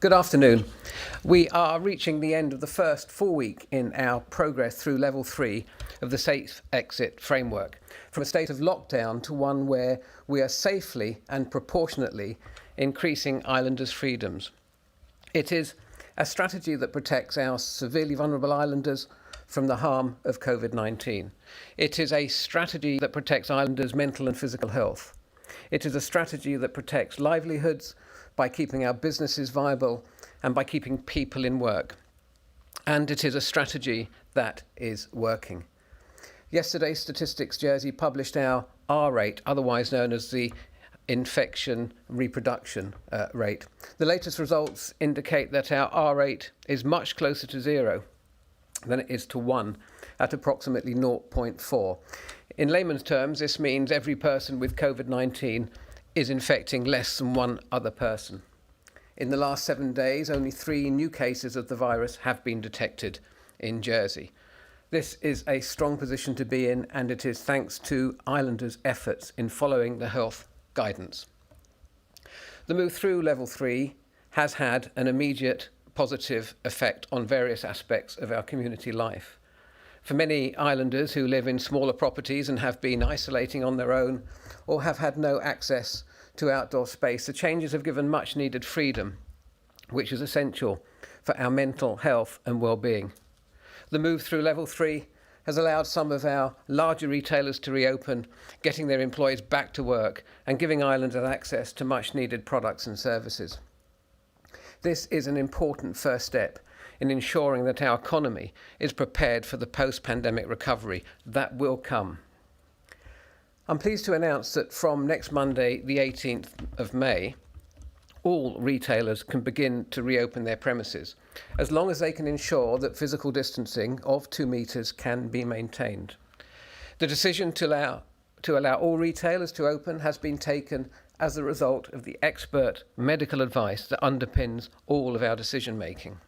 Good afternoon. We are reaching the end of the first full week in our progress through level 3 of the Safe Exit Framework, from a state of lockdown to one where we are safely and proportionately increasing islanders' freedoms. It is a strategy that protects our severely vulnerable islanders from the harm of Covid-19. It is a strategy that protects islanders' mental and physical health. It is a strategy that protects livelihoods by keeping our businesses viable and by keeping people in work. And it is a strategy that is working. Yesterday, Statistics Jersey published our R rate, otherwise known as the infection reproduction rate. The latest results indicate that our R rate is much closer to 0 than it is to 1, at approximately 0.4. In layman's terms, this means every person with Covid-19 is infecting less than one other person. In the last 7 days, only 3 new cases of the virus have been detected in Jersey. This is a strong position to be in, and it is thanks to islanders' efforts in following the health guidance. The move through level 3 has had an immediate positive effect on various aspects of our community life. For many islanders who live in smaller properties and have been isolating on their own or have had no access to outdoor space, the changes have given much needed freedom, which is essential for our mental health and well-being. The move through level 3 has allowed some of our larger retailers to reopen, getting their employees back to work and giving islanders access to much needed products and services. This is an important first step in ensuring that our economy is prepared for the post-pandemic recovery that will come. I'm pleased to announce that from next Monday, the 18th of May, all retailers can begin to reopen their premises, as long as they can ensure that physical distancing of 2 metres can be maintained. The decision to allow all retailers to open has been taken as a result of the expert medical advice that underpins all of our decision making.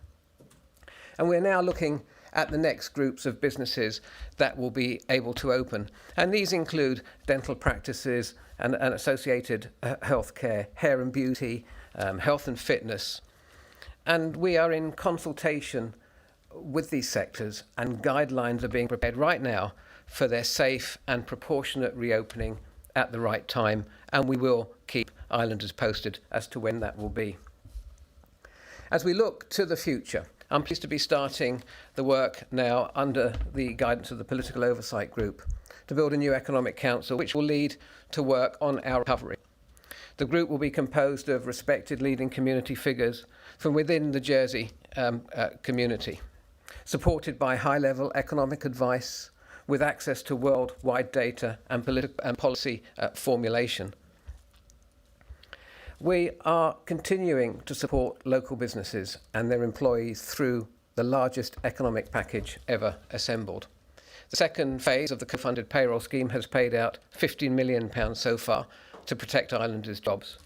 And we're now looking at the next groups of businesses that will be able to open. And these include dental practices and associated healthcare, hair and beauty, health and fitness. And we are in consultation with these sectors, and guidelines are being prepared right now for their safe and proportionate reopening at the right time. And we will keep islanders posted as to when that will be. As we look to the future, I'm pleased to be starting the work now under the guidance of the Political Oversight Group to build a new economic council which will lead to work on our recovery. The group will be composed of respected leading community figures from within the Jersey community, supported by high-level economic advice with access to worldwide data and policy formulation. We are continuing to support local businesses and their employees through the largest economic package ever assembled. The second phase of the co-funded payroll scheme has paid out £15 million so far to protect islanders' jobs.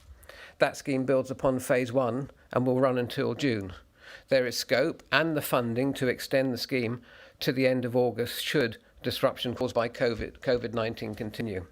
That scheme builds upon phase 1 and will run until June. There is scope and the funding to extend the scheme to the end of August should disruption caused by COVID-19 continue.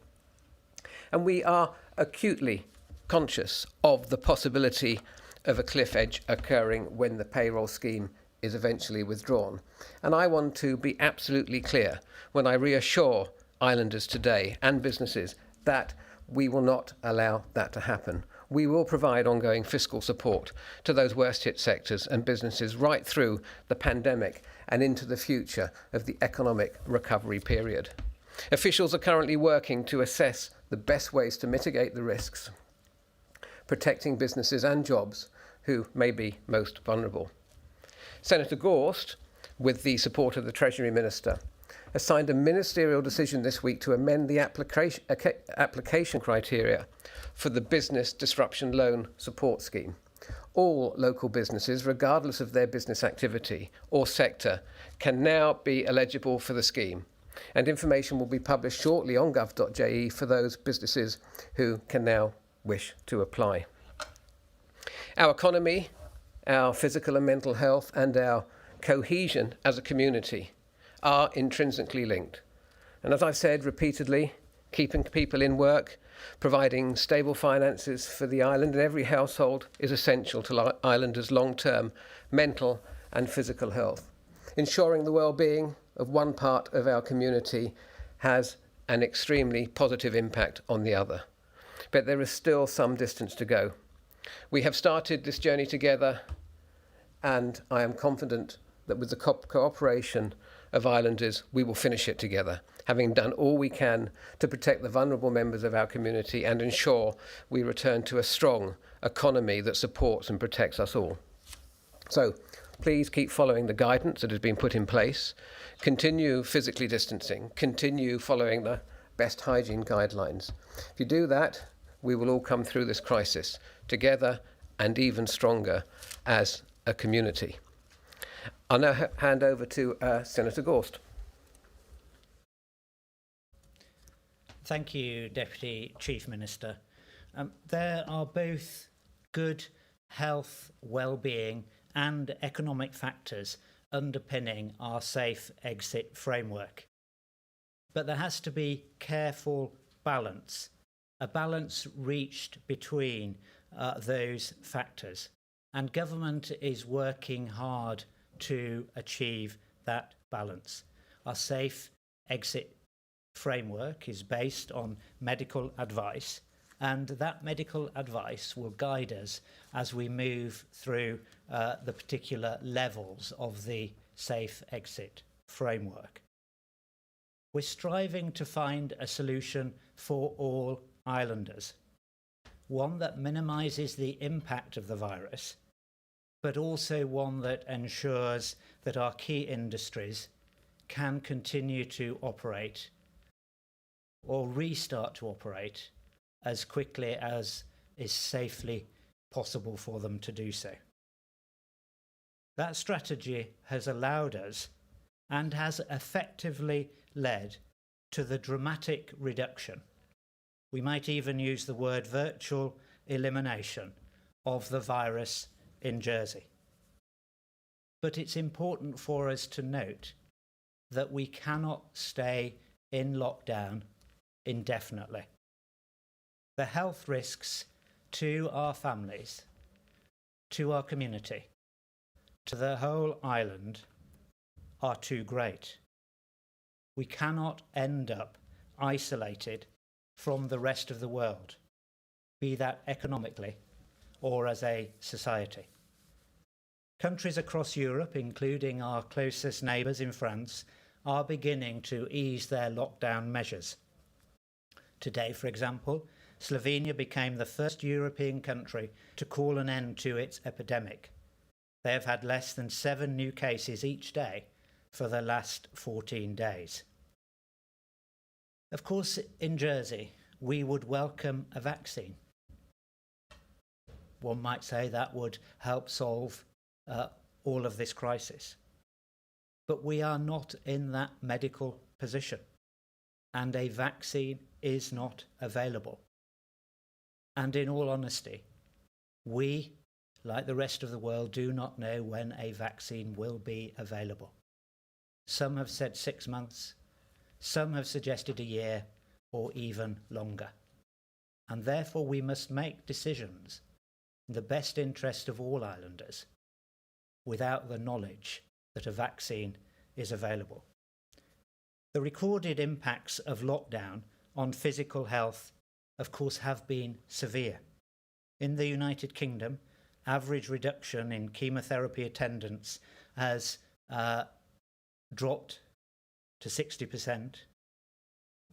And we are acutely conscious of the possibility of a cliff edge occurring when the payroll scheme is eventually withdrawn. And I want to be absolutely clear when I reassure islanders today and businesses that we will not allow that to happen. We will provide ongoing fiscal support to those worst hit sectors and businesses right through the pandemic and into the future of the economic recovery period. Officials are currently working to assess the best ways to mitigate the risks, protecting businesses and jobs who may be most vulnerable. Senator Gorst, with the support of the Treasury Minister, has signed a ministerial decision this week to amend the application criteria for the Business Disruption Loan Support Scheme. All local businesses, regardless of their business activity or sector, can now be eligible for the scheme, and information will be published shortly on gov.je for those businesses who can now wish to apply. Our economy, our physical and mental health, and our cohesion as a community are intrinsically linked. And as I've said repeatedly, keeping people in work, providing stable finances for the island and every household is essential to islanders' long-term mental and physical health. Ensuring the well-being of one part of our community has an extremely positive impact on the other. But there is still some distance to go. We have started this journey together, and I am confident that with the cooperation of islanders, we will finish it together, having done all we can to protect the vulnerable members of our community and ensure we return to a strong economy that supports and protects us all. So please keep following the guidance that has been put in place, continue physically distancing, continue following the best hygiene guidelines. If you do that, we will all come through this crisis together and even stronger as a community. I'll now hand over to Senator Gorst. Thank you, Deputy Chief Minister. There are both good health, well-being and economic factors underpinning our safe exit framework. But there has to be careful balance, a balance reached between those factors. And government is working hard to achieve that balance. Our safe exit framework is based on medical advice, and that medical advice will guide us as we move through the particular levels of the safe exit framework. We're striving to find a solution for all islanders, one that minimises the impact of the virus, but also one that ensures that our key industries can continue to operate or restart to operate as quickly as is safely possible for them to do so. That strategy has allowed us and has effectively led to the dramatic reduction, we might even use the word virtual elimination, of the virus in Jersey. But it's important for us to note that we cannot stay in lockdown indefinitely. The health risks to our families, to our community, to the whole island are too great. We cannot end up isolated from the rest of the world, be that economically or as a society. Countries across Europe, including our closest neighbours in France, are beginning to ease their lockdown measures. Today, for example, Slovenia became the first European country to call an end to its epidemic. They have had less than 7 new cases each day for the last 14 days. Of course, in Jersey, we would welcome a vaccine. One might say that would help solve all of this crisis. But we are not in that medical position, and a vaccine is not available. And in all honesty, we, like the rest of the world, do not know when a vaccine will be available. Some have said 6 months, some have suggested a year, or even longer. And therefore we must make decisions in the best interest of all islanders without the knowledge that a vaccine is available. The recorded impacts of lockdown on physical health, of course, have been severe. In the United Kingdom, average reduction in chemotherapy attendance has dropped to 60%.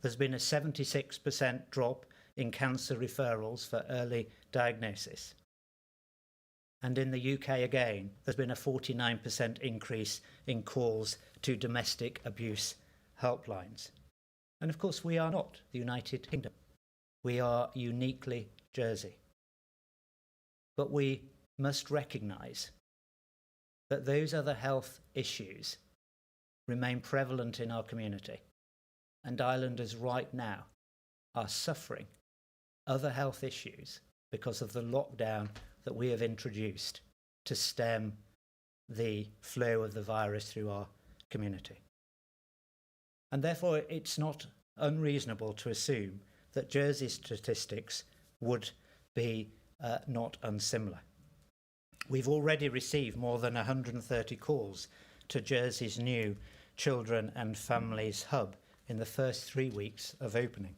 There's been a 76% drop in cancer referrals for early diagnosis. And in the UK again, there's been a 49% increase in calls to domestic abuse helplines. And of course, we are not the United Kingdom. We are uniquely Jersey. But we must recognise that those other health issues remain prevalent in our community. And islanders right now are suffering other health issues because of the lockdown that we have introduced to stem the flow of the virus through our community. And therefore, it's not unreasonable to assume that Jersey's statistics would be not unsimilar. We've already received more than 130 calls to Jersey's new Children and Families Hub in the first 3 weeks of opening.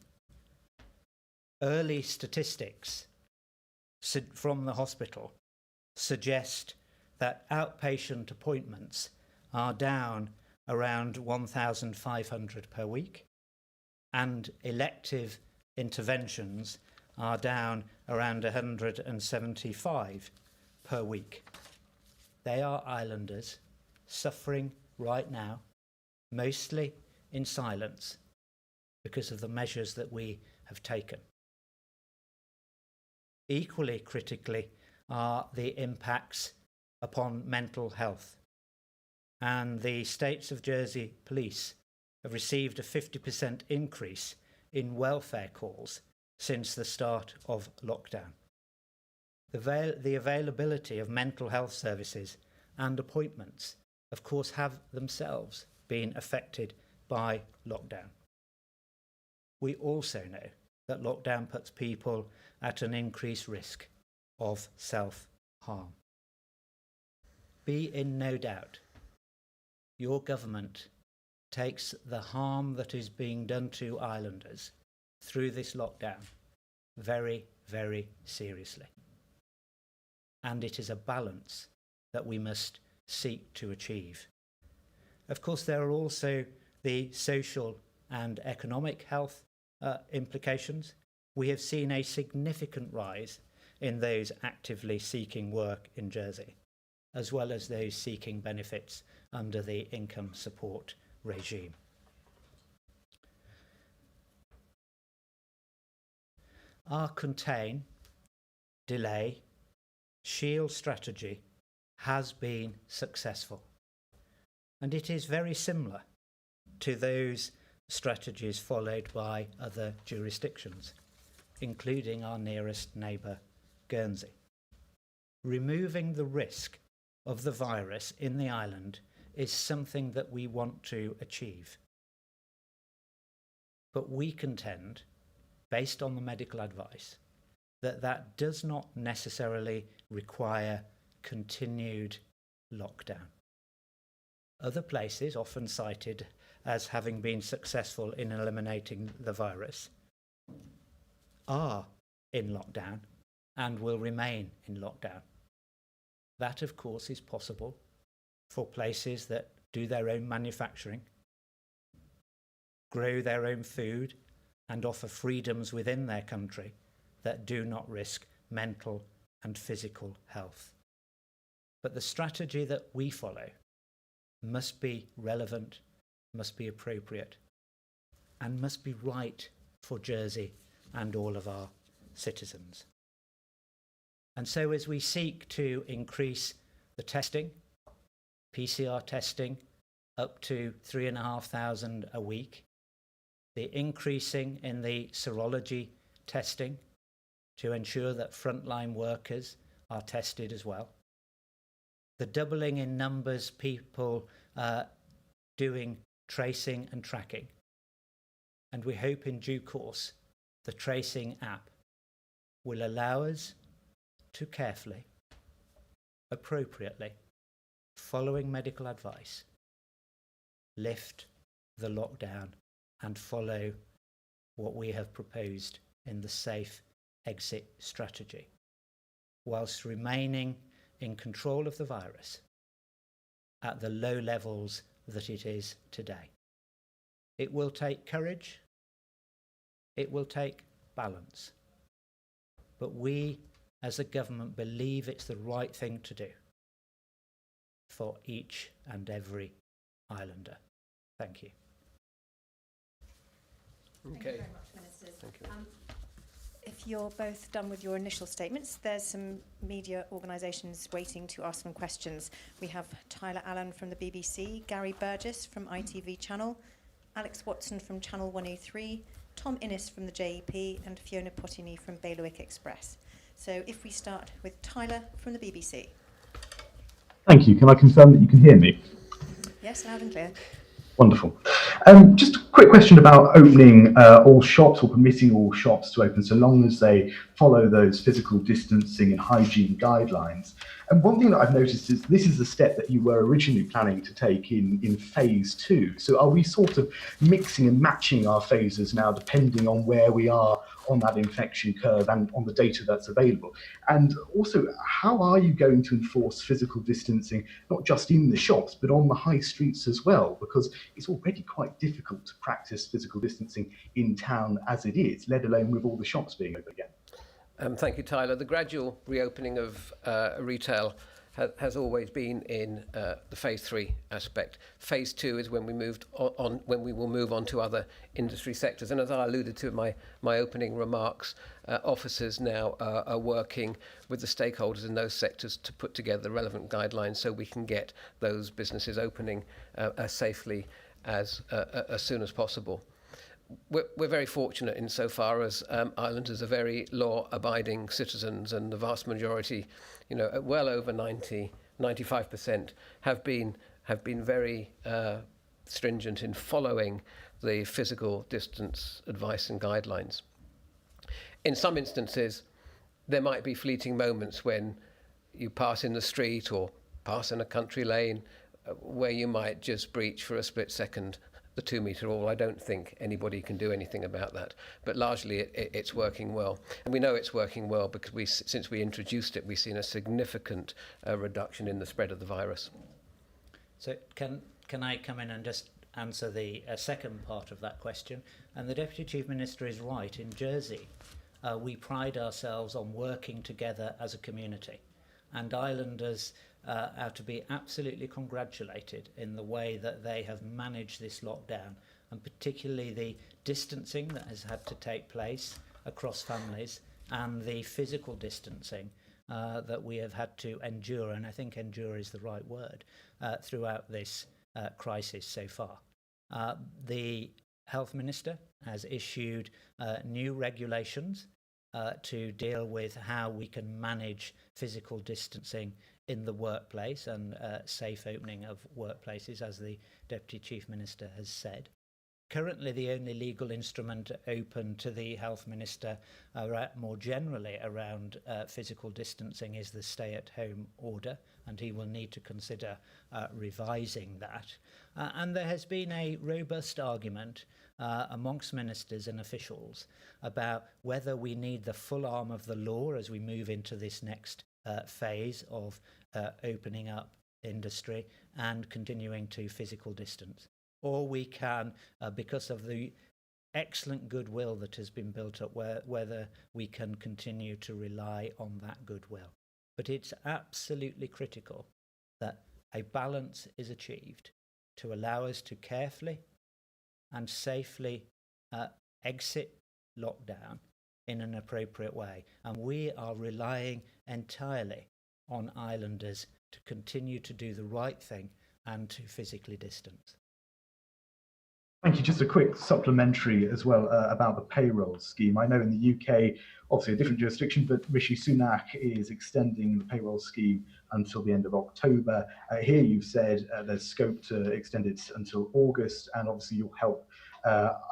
Early statistics from the hospital suggest that outpatient appointments are down around 1,500 per week, and elective interventions are down around 175 per week. They are islanders suffering right now, mostly in silence, because of the measures that we have taken. Equally critically are the impacts upon mental health, and the States of Jersey Police have received a 50% increase in welfare calls since the start of lockdown. The availability of mental health services and appointments, of course, have themselves been affected by lockdown. We also know that lockdown puts people at an increased risk of self-harm. Be in no doubt, your government takes the harm that is being done to islanders through this lockdown very, very seriously. And it is a balance that we must seek to achieve. Of course, there are also the social and economic health implications. We have seen a significant rise in those actively seeking work in Jersey, as well as those seeking benefits under the income support regime. Our contain, delay, shield strategy has been successful, and it is very similar to those strategies followed by other jurisdictions, including our nearest neighbour, Guernsey. Removing the risk of the virus in the island is something that we want to achieve. But we contend, based on the medical advice, that that does not necessarily require continued lockdown. Other places, often cited as having been successful in eliminating the virus, are in lockdown and will remain in lockdown. That, of course, is possible for places that do their own manufacturing, grow their own food, and offer freedoms within their country that do not risk mental and physical health. But the strategy that we follow must be relevant, must be appropriate, and must be right for Jersey and all of our citizens. And so as we seek to increase the testing, PCR testing up to 3,500 a week, the increasing in the serology testing to ensure that frontline workers are tested as well, the doubling in numbers people doing tracing and tracking, and we hope in due course the tracing app will allow us to carefully, appropriately, following medical advice, lift the lockdown and follow what we have proposed in the safe exit strategy, whilst remaining in control of the virus at the low levels that it is today. It will take courage, it will take balance, but we as a government believe it's the right thing to do for each and every islander. Thank you. Thank you very much, Ministers. Thank you. If you're both done with your initial statements, there's some media organisations waiting to ask some questions. We have Tyler Allen from the BBC, Gary Burgess from ITV Channel, Alex Watson from Channel 103, Tom Innes from the JEP, and Fiona Potini from Bailiwick Express. So if we start with Tyler from the BBC. Thank you. Can I confirm that you can hear me? Yes, loud and clear. Wonderful. Just a quick question about opening all shops or permitting all shops to open so long as they follow those physical distancing and hygiene guidelines. And one thing that I've noticed is this is the step that you were originally planning to take in phase 2. So are we sort of mixing and matching our phases now depending on where we are on that infection curve and on the data that's available? And also, how are you going to enforce physical distancing, not just in the shops, but on the high streets as well? Because it's already quite difficult to practice physical distancing in town as it is, let alone with all the shops being open again. Thank you, Tyler. The gradual reopening of retail has always been in the phase 3 aspect. Phase 2 is when we when we will move on to other industry sectors. And as I alluded to in my opening remarks, officers now are working with the stakeholders in those sectors to put together the relevant guidelines so we can get those businesses opening as safely as soon as possible. We're very fortunate insofar as Islanders are very law-abiding citizens, and the vast majority, well over 95% have been very stringent in following the physical distance advice and guidelines. In some instances, there might be fleeting moments when you pass in the street or pass in a country lane where you might just breach for a split second the 2-metre rule. I don't think anybody can do anything about that, but largely it's working well. And we know it's working well because since we introduced it, we've seen a significant reduction in the spread of the virus. So can I come in and just answer the second part of that question? And the Deputy Chief Minister is right. In Jersey, we pride ourselves on working together as a community, and Islanders are to be absolutely congratulated in the way that they have managed this lockdown, and particularly the distancing that has had to take place across families and the physical distancing that we have had to endure, and I think endure is the right word, throughout this crisis so far. The Health Minister has issued new regulations to deal with how we can manage physical distancing in the workplace and safe opening of workplaces, as the Deputy Chief Minister has said. Currently, the only legal instrument open to the Health Minister more generally around physical distancing is the stay-at-home order, and he will need to consider revising that. And there has been a robust argument amongst ministers and officials about whether we need the full arm of the law as we move into this next phase of opening up industry and continuing to physical distance. Or we can, because of the excellent goodwill that has been built up, whether we can continue to rely on that goodwill. But it's absolutely critical that a balance is achieved to allow us to carefully and safely exit lockdown in an appropriate way. And we are relying entirely on Islanders to continue to do the right thing and to physically distance. Thank you. Just a quick supplementary as well about the payroll scheme. I know in the UK, obviously a different jurisdiction, but Rishi Sunak is extending the payroll scheme until the end of October. Here you've said there's scope to extend it until August, and obviously you'll help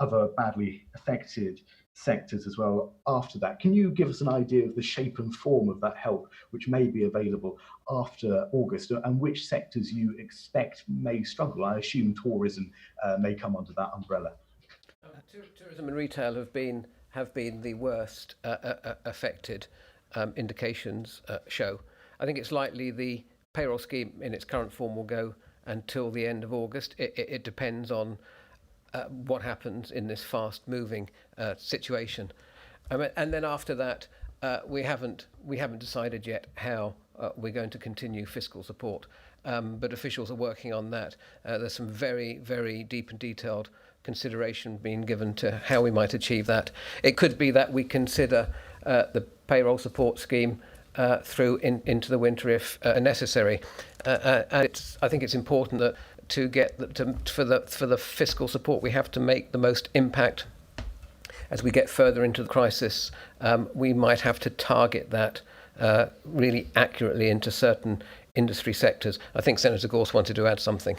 other badly affected sectors as well after that. Can you give us an idea of the shape and form of that help which may be available after August, and which sectors you expect may struggle? I assume tourism may come under that umbrella. Tourism and retail have been the worst affected, indications show. I think it's likely the payroll scheme in its current form will go until the end of August. It depends on what happens in this fast-moving situation, and then after that, we haven't decided yet how we're going to continue fiscal support. But officials are working on that. There's some very, very deep and detailed consideration being given to how we might achieve that. It could be that we consider the payroll support scheme through into the winter if necessary. And I think it's important that to get for the fiscal support, we have to make the most impact as we get further into the crisis. We might have to target that really accurately into certain industry sectors. I think Senator Gorst wanted to add something.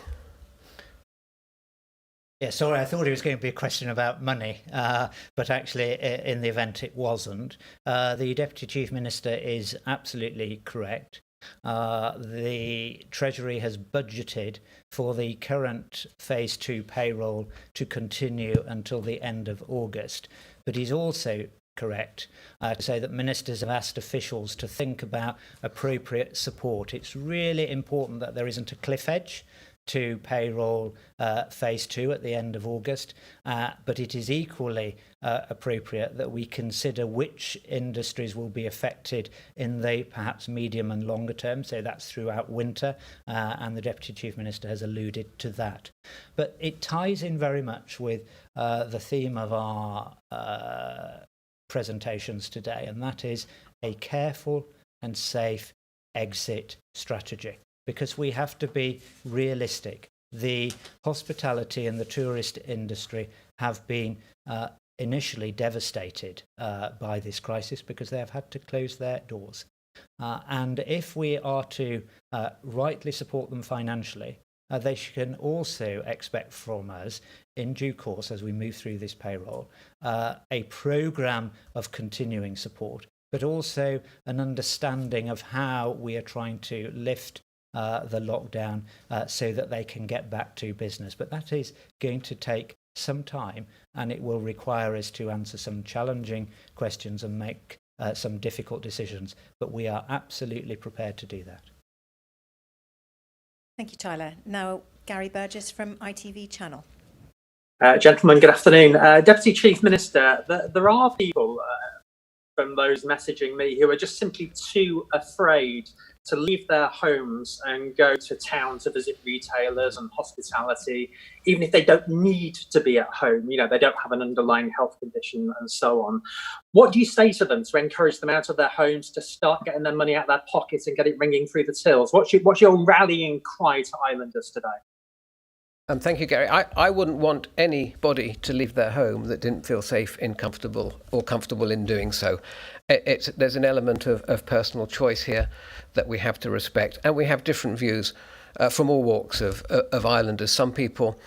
Yeah, sorry, I thought it was going to be a question about money, but actually, in the event, it wasn't. The Deputy Chief Minister is absolutely correct. The Treasury has budgeted for the current Phase 2 payroll to continue until the end of August. But he's also correct to say that ministers have asked officials to think about appropriate support. It's really important that there isn't a cliff edge to payroll Phase 2 at the end of August, but it is equally appropriate that we consider which industries will be affected in the perhaps medium and longer term, so that's throughout winter, and the Deputy Chief Minister has alluded to that. But it ties in very much with the theme of our presentations today, and that is a careful and safe exit strategy. Because we have to be realistic. The hospitality and the tourist industry have been initially devastated by this crisis because they have had to close their doors. And if we are to rightly support them financially, they can also expect from us, in due course, as we move through this payroll, a programme of continuing support, but also an understanding of how we are trying to lift the lockdown so that they can get back to business. But that is going to take some time, and it will require us to answer some challenging questions and make some difficult decisions. But we are absolutely prepared to do that. Thank you, Tyler. Now, Gary Burgess from ITV Channel. Gentlemen, good afternoon. Deputy Chief Minister, there are people from those messaging me who are just simply too afraid to leave their homes and go to town to visit retailers and hospitality, even if they don't need to be at home. You know, they don't have an underlying health condition and so on. What do you say to them to encourage them out of their homes to start getting their money out of their pockets and get it ringing through the tills? What's your rallying cry to islanders today? Thank you, Gary. I wouldn't want anybody to leave their home that didn't feel safe and comfortable in doing so. There's an element of personal choice here that we have to respect, and we have different views from all walks of islanders. Some people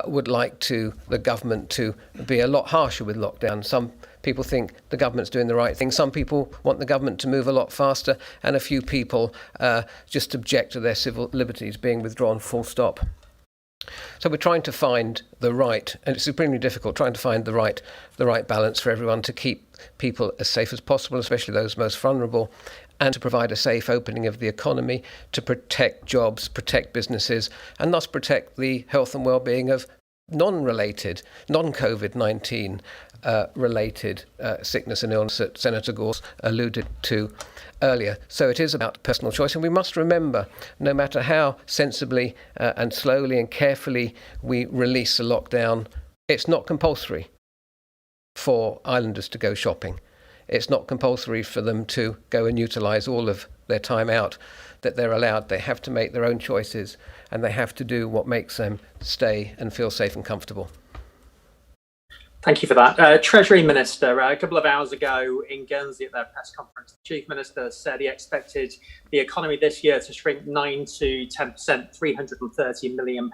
would like the government to be a lot harsher with lockdown. Some people think the government's doing the right thing. Some people want the government to move a lot faster, and a few people just object to their civil liberties being withdrawn full stop. So we're trying to find the right, and it's supremely difficult, trying to find the right balance for everyone to keep people as safe as possible, especially those most vulnerable, and to provide a safe opening of the economy, to protect jobs, protect businesses, and thus protect the health and well-being of non-COVID-19 related sickness and illness that Senator Gorst alluded to earlier. So it is about personal choice, and we must remember, no matter how sensibly and slowly and carefully we release a lockdown, it's not compulsory for islanders to go shopping. It's not compulsory for them to go and utilise all of their time out that they're allowed. They have to make their own choices, and they have to do what makes them stay and feel safe and comfortable. Thank you for that. Treasury Minister, a couple of hours ago in Guernsey at their press conference, the Chief Minister said he expected the economy this year to shrink 9 to 10%, £330 million.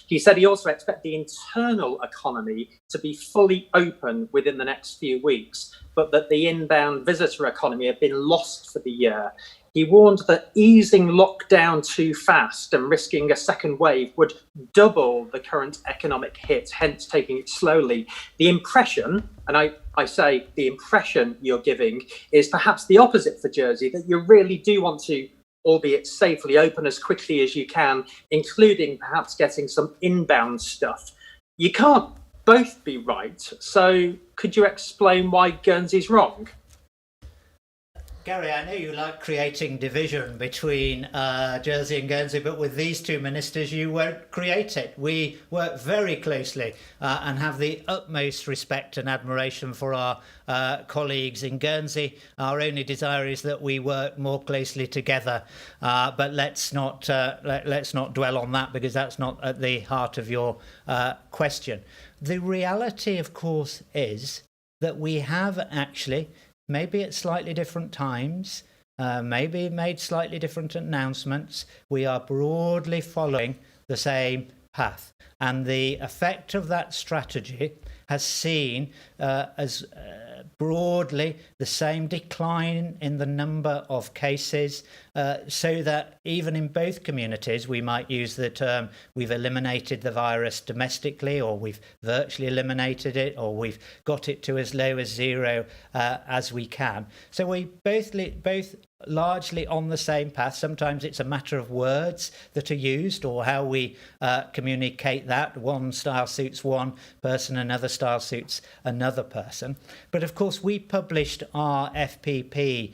He said he also expected the internal economy to be fully open within the next few weeks, but that the inbound visitor economy had been lost for the year. He warned that easing lockdown too fast and risking a second wave would double the current economic hit, hence taking it slowly. The impression, and I say the impression you're giving, is perhaps the opposite for Jersey, that you really do want to, albeit safely, open as quickly as you can, including perhaps getting some inbound stuff. You can't both be right. So could you explain why Guernsey's wrong? Gary, I know you like creating division between Jersey and Guernsey, but with these two ministers, you won't create it. We work very closely and have the utmost respect and admiration for our colleagues in Guernsey. Our only desire is that we work more closely together. But let's not dwell on that, because that's not at the heart of your question. The reality, of course, is that we have actually, maybe at slightly different times, maybe made slightly different announcements, we are broadly following the same path. And the effect of that strategy has seen as broadly the same decline in the number of cases, so that even in both communities we might use the term we've eliminated the virus domestically, or we've virtually eliminated it, or we've got it to as low as zero as we can. So we both largely on the same path. Sometimes it's a matter of words that are used or how we communicate that. One style suits one person, another style suits another person. But of course, we published our FPP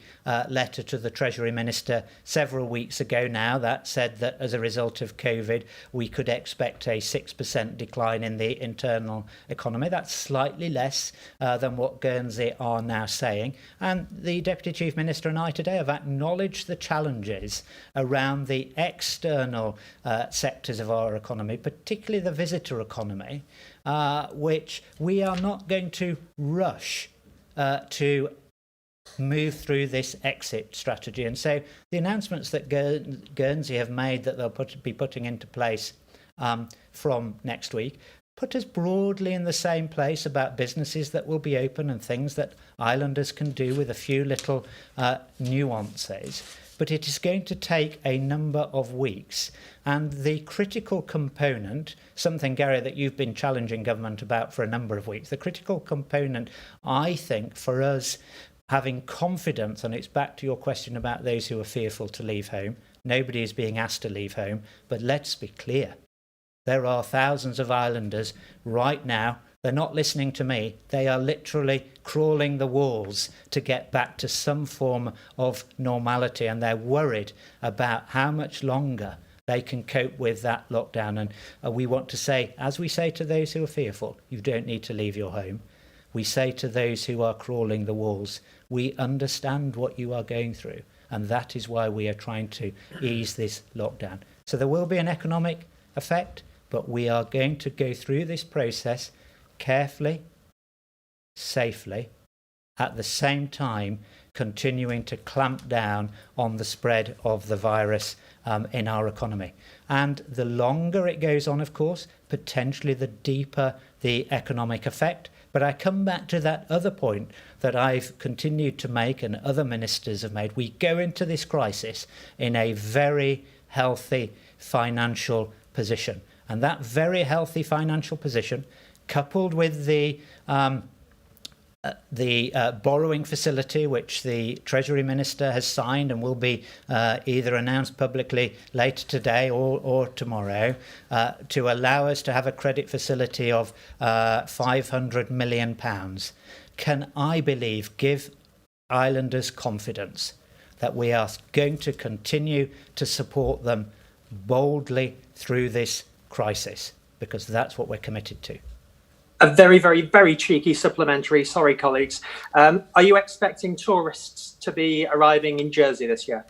letter to the Treasury Minister several weeks ago now that said that as a result of COVID, we could expect a 6% decline in the internal economy. That's slightly less than what Guernsey are now saying. And the Deputy Chief Minister and I today have acknowledged the challenges around the external sectors of our economy, particularly the visitor economy, which we are not going to rush to move through this exit strategy. And so the announcements that Guernsey have made that they'll be putting into place from next week put us broadly in the same place about businesses that will be open and things that islanders can do with a few little nuances. But it is going to take a number of weeks. And the critical component, something, Gary, that you've been challenging government about for a number of weeks, the critical component, I think, for us having confidence, and it's back to your question about those who are fearful to leave home. Nobody is being asked to leave home, but let's be clear. There are thousands of islanders right now. They're not listening to me. They are literally crawling the walls to get back to some form of normality, and they're worried about how much longer they can cope with that lockdown. And we want to say, as we say to those who are fearful, you don't need to leave your home. We say to those who are crawling the walls, we understand what you are going through, and that is why we are trying to ease this lockdown. So there will be an economic effect, but we are going to go through this process carefully, safely, at the same time continuing to clamp down on the spread of the virus in our economy. And the longer it goes on, of course, potentially the deeper the economic effect. But I come back to that other point that I've continued to make and other ministers have made. We go into this crisis in a very healthy financial position. And that very healthy financial position, coupled with the borrowing facility, which the Treasury Minister has signed and will be either announced publicly later today or tomorrow, to allow us to have a credit facility of £500 million, can, I believe, give islanders confidence that we are going to continue to support them boldly through this crisis, because that's what we're committed to. A very, very, very cheeky supplementary. Sorry, colleagues. Are you expecting tourists to be arriving in Jersey this year?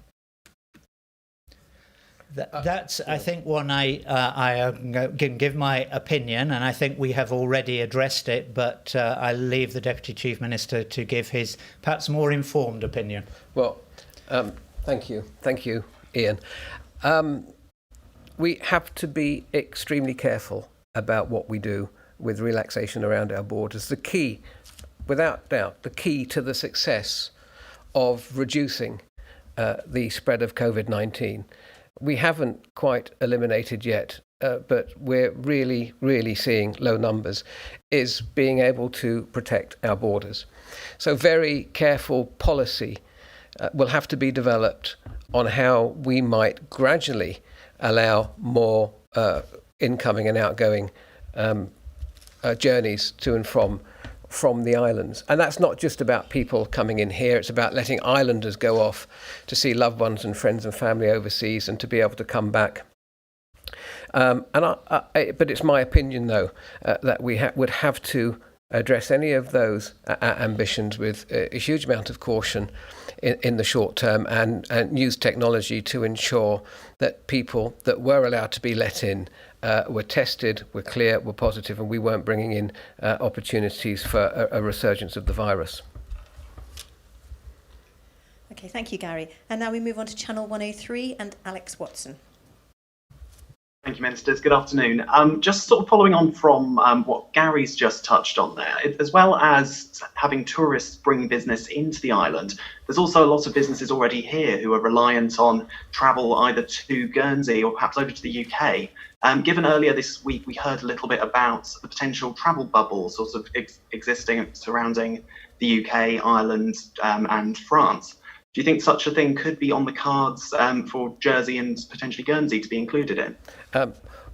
That's, I think, one I can give my opinion, and I think we have already addressed it, but I'll leave the Deputy Chief Minister to give his perhaps more informed opinion. Well, thank you, Ian. We have to be extremely careful about what we do with relaxation around our borders. The key, without doubt, the key to the success of reducing the spread of Covid-19, we haven't quite eliminated yet, but we're really, really seeing low numbers, is being able to protect our borders. So very careful policy will have to be developed on how we might gradually allow more incoming and outgoing journeys to and from the islands. And that's not just about people coming in here, it's about letting islanders go off to see loved ones and friends and family overseas and to be able to come back. But it's my opinion, though, that we would have to address any of those ambitions with a huge amount of caution in the short term, and use technology to ensure that people that were allowed to be let in were tested, were clear, were positive, and we weren't bringing in opportunities for a resurgence of the virus. Okay, thank you, Gary. And now we move on to Channel 103 and Alex Watson. Thank you, Ministers. Good afternoon. Just sort of following on from what Gary's just touched on there, as well as having tourists bring business into the island, there's also a lot of businesses already here who are reliant on travel either to Guernsey or perhaps over to the UK. Given earlier this week, we heard a little bit about the potential travel bubble sort of existing surrounding the UK, Ireland, and France. Do you think such a thing could be on the cards for Jersey and potentially Guernsey to be included in?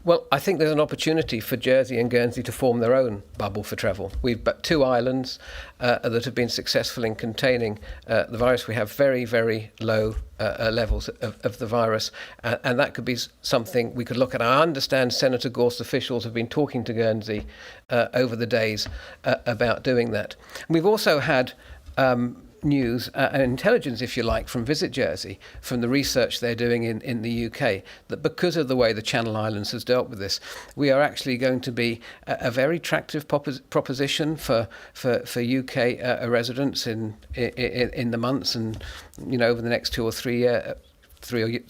Well, I think there's an opportunity for Jersey and Guernsey to form their own bubble for travel. We've got 2 islands that have been successful in containing the virus. We have very, very low levels of the virus, and that could be something we could look at. I understand Senator Gorst officials have been talking to Guernsey over the days about doing that. We've also had news and intelligence, if you like, from Visit Jersey, from the research they're doing in the UK, that because of the way the Channel Islands has dealt with this, we are actually going to be a very attractive proposition for UK residents in the months and over the next 2 or 3 years. 2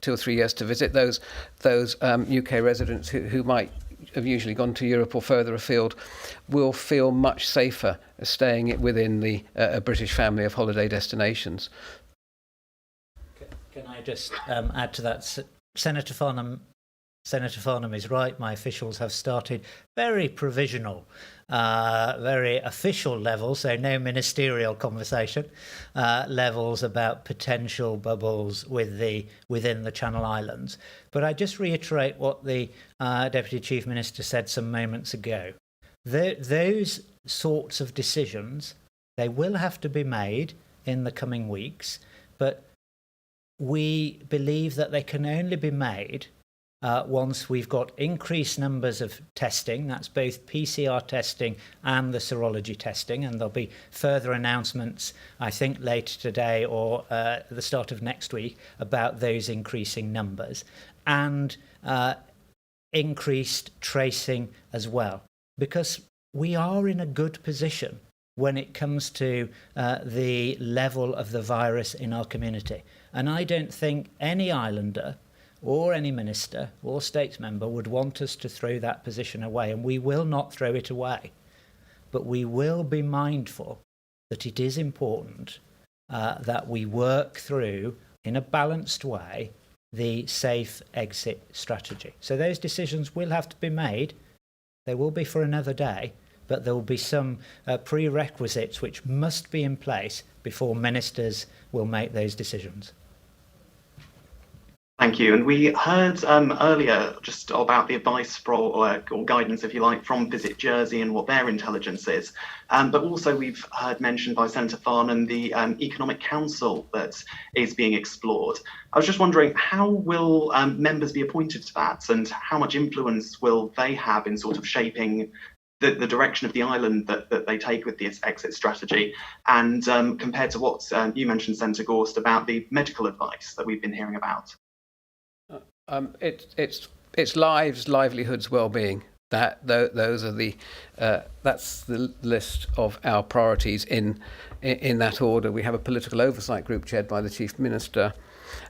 or 3 years to visit those UK residents who might have usually gone to Europe or further afield will feel much safer staying within the British family of holiday destinations. Can I just add to that? Senator Farnham is right. My officials have started very provisional, very official levels, so no ministerial conversation, levels about potential bubbles within the Channel Islands. But I just reiterate what the Deputy Chief Minister said some moments ago. Those sorts of decisions, they will have to be made in the coming weeks, but we believe that they can only be made once we've got increased numbers of testing. That's both PCR testing and the serology testing, and there'll be further announcements, I think, later today or at the start of next week about those increasing numbers, and increased tracing as well, because we are in a good position when it comes to the level of the virus in our community. And I don't think any islander or any minister or states member would want us to throw that position away, and we will not throw it away. But we will be mindful that it is important that we work through, in a balanced way, the safe exit strategy. So those decisions will have to be made. They will be for another day, but there will be some prerequisites which must be in place before ministers will make those decisions. Thank you. And we heard earlier just about the advice or guidance, if you like, from Visit Jersey and what their intelligence is. But also we've heard mentioned by Senator Farnham the Economic Council that is being explored. I was just wondering, how will members be appointed to that, and how much influence will they have in sort of shaping the direction of the island that they take with this exit strategy, and compared to what you mentioned, Senator Gorst, about the medical advice that we've been hearing about? It's lives, livelihoods, well-being. Those are that's the list of our priorities in that order. We have a political oversight group chaired by the Chief Minister.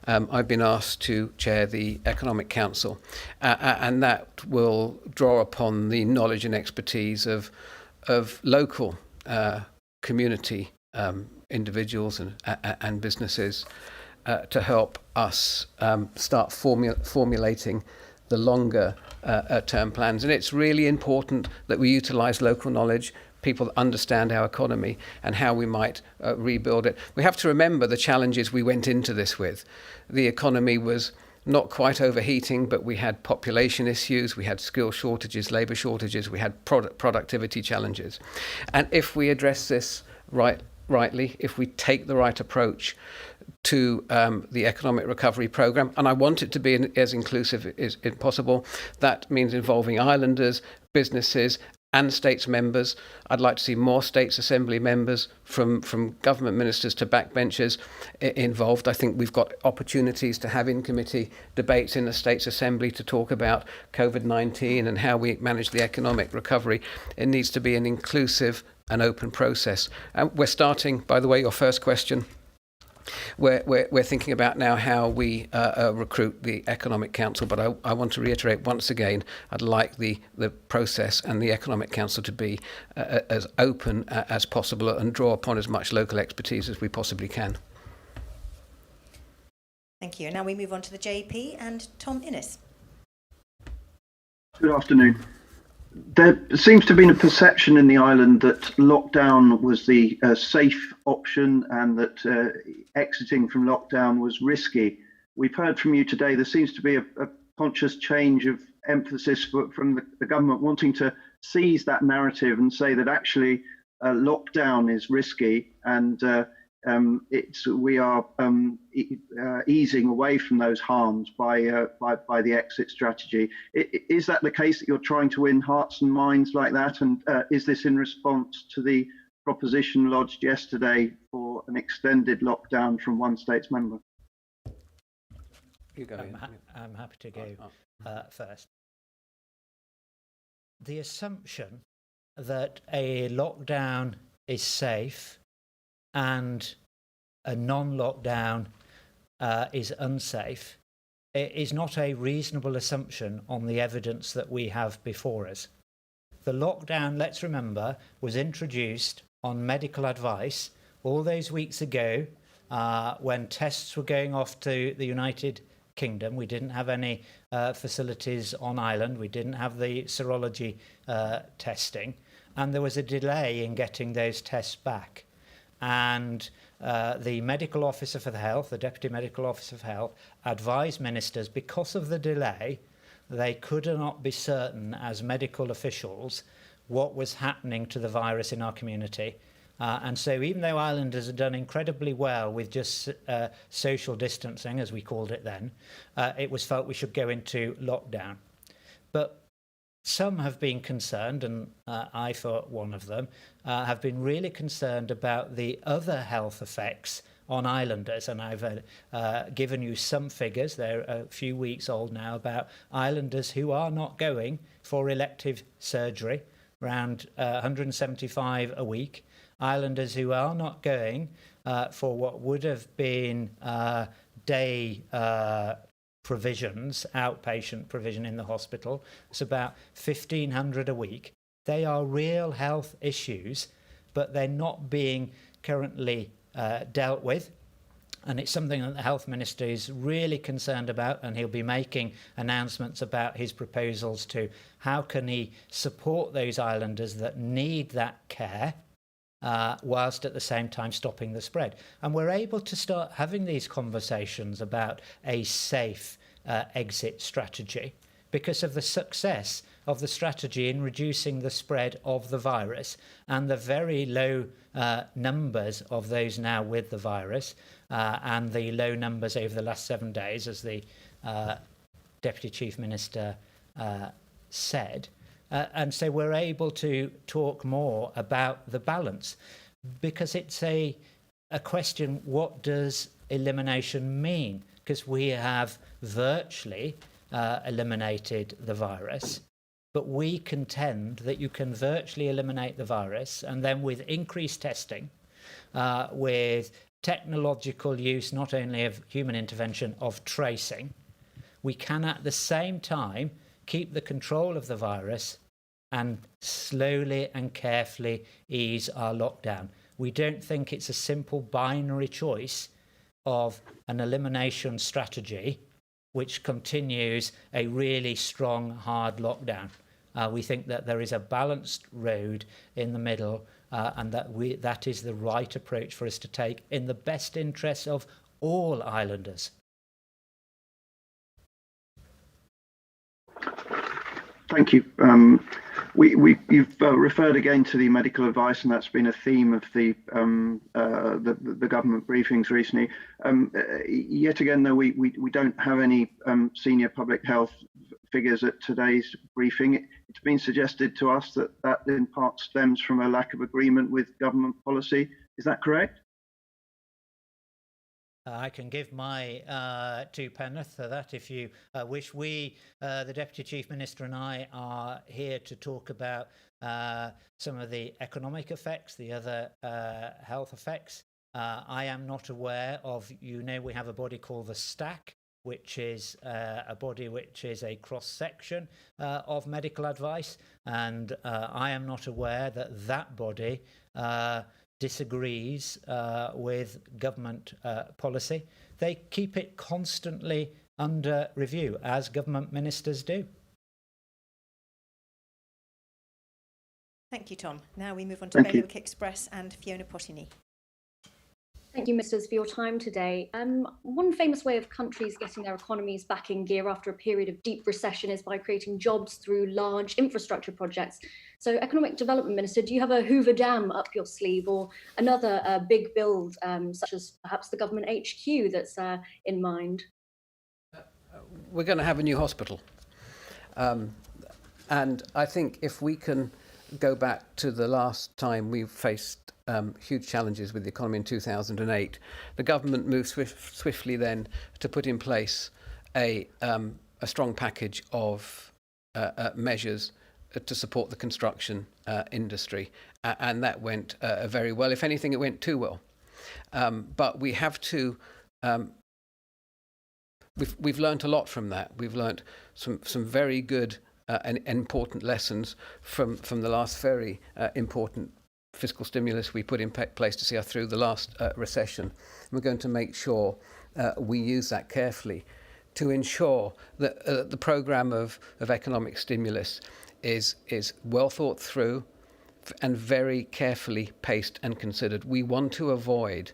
I've been asked to chair the Economic Council, and that will draw upon the knowledge and expertise of local community individuals and businesses to help us start formulating the longer term plans. And it's really important that we utilise local knowledge, people that understand our economy and how we might rebuild it. We have to remember the challenges we went into this with. The economy was not quite overheating, but we had population issues, we had skill shortages, labour shortages, we had productivity challenges. And if we address this rightly, if we take the right approach to the economic recovery programme, and I want it to be as inclusive as possible. That means involving islanders, businesses and states members. I'd like to see more States Assembly members from government ministers to backbenchers involved. I think we've got opportunities to have in-committee debates in the States Assembly to talk about Covid-19 and how we manage the economic recovery. It needs to be an inclusive and open process. We're starting, by the way, your first question, We're thinking about now how we recruit the Economic Council, but I want to reiterate once again, I'd like the process and the Economic Council to be as open as possible and draw upon as much local expertise as we possibly can. Thank you. Now we move on to the JP and Tom Innes. Good afternoon. There seems to have been a perception in the island that lockdown was the safe option and that exiting from lockdown was risky. We've heard from you today there seems to be a conscious change of emphasis from the government wanting to seize that narrative and say that actually lockdown is risky and we are easing away from those harms by the exit strategy. Is that the case, that you're trying to win hearts and minds like that? And is this in response to the proposition lodged yesterday for an extended lockdown from one state's member? You go. I'm happy to go first. The assumption that a lockdown is safe and a non-lockdown is unsafe is not a reasonable assumption on the evidence that we have before us. The lockdown, let's remember, was introduced on medical advice all those weeks ago when tests were going off to the United Kingdom. We didn't have any facilities on island. We didn't have the serology testing, and there was a delay in getting those tests back. And the medical officer for the health, the deputy medical officer for health, advised ministers because of the delay, they could not be certain as medical officials what was happening to the virus in our community. And so even though islanders had done incredibly well with just social distancing, as we called it then, it was felt we should go into lockdown. But some have been concerned, and I, for one of them, have been really concerned about the other health effects on islanders. And I've given you some figures, they're a few weeks old now, about islanders who are not going for elective surgery, around 175 a week. Islanders who are not going for what would have been day provisions, outpatient provision in the hospital. It's about 1,500 a week. They are real health issues, but they're not being currently dealt with. And it's something that the Health Minister is really concerned about, and he'll be making announcements about his proposals to how can he support those islanders that need that care, whilst at the same time stopping the spread. And we're able to start having these conversations about a safe exit strategy because of the success of the strategy in reducing the spread of the virus and the very low numbers of those now with the virus and the low numbers over the last 7 days, as the Deputy Chief Minister said. And so we're able to talk more about the balance, because it's a question, what does elimination mean? Because we have virtually eliminated the virus, but we contend that you can virtually eliminate the virus, and then with increased testing, with technological use, not only of human intervention, of tracing, we can at the same time keep the control of the virus and slowly and carefully ease our lockdown. We don't think it's a simple binary choice of an elimination strategy which continues a really strong, hard lockdown. We think that there is a balanced road in the middle, and that is the right approach for us to take in the best interests of all islanders. Thank you. You've referred again to the medical advice, and that's been a theme of the government briefings recently. Yet again, though, we don't have any senior public health figures at today's briefing. It's been suggested to us that in part stems from a lack of agreement with government policy. Is that correct? I can give my 2 penneth for that if you wish. We, the Deputy Chief Minister and I, are here to talk about some of the economic effects, the other health effects I am not aware of, we have a body called the STAC, which is a body which is a cross-section of medical advice, and I am not aware that that body disagrees with government policy. They keep it constantly under review, as government ministers do. Thank you, Tom. Now we move on to Bailiwick Express and Fiona Potini. Thank you, Ministers, for your time today. One famous way of countries getting their economies back in gear after a period of deep recession is by creating jobs through large infrastructure projects. So, Economic Development Minister, do you have a Hoover Dam up your sleeve or another big build, such as perhaps the government HQ that's in mind? We're going to have a new hospital. And I think if we can go back to the last time we faced huge challenges with the economy in 2008, the government moved swiftly then to put in place a strong package of measures to support the construction industry, and that went very well. If anything, it went too well. But we have to. We've learnt a lot from that. We've learnt some very good and important lessons from the last very important fiscal stimulus we put in place to see us through the last recession. We're going to make sure we use that carefully to ensure that the programme of economic stimulus is well thought through and very carefully paced and considered. We want to avoid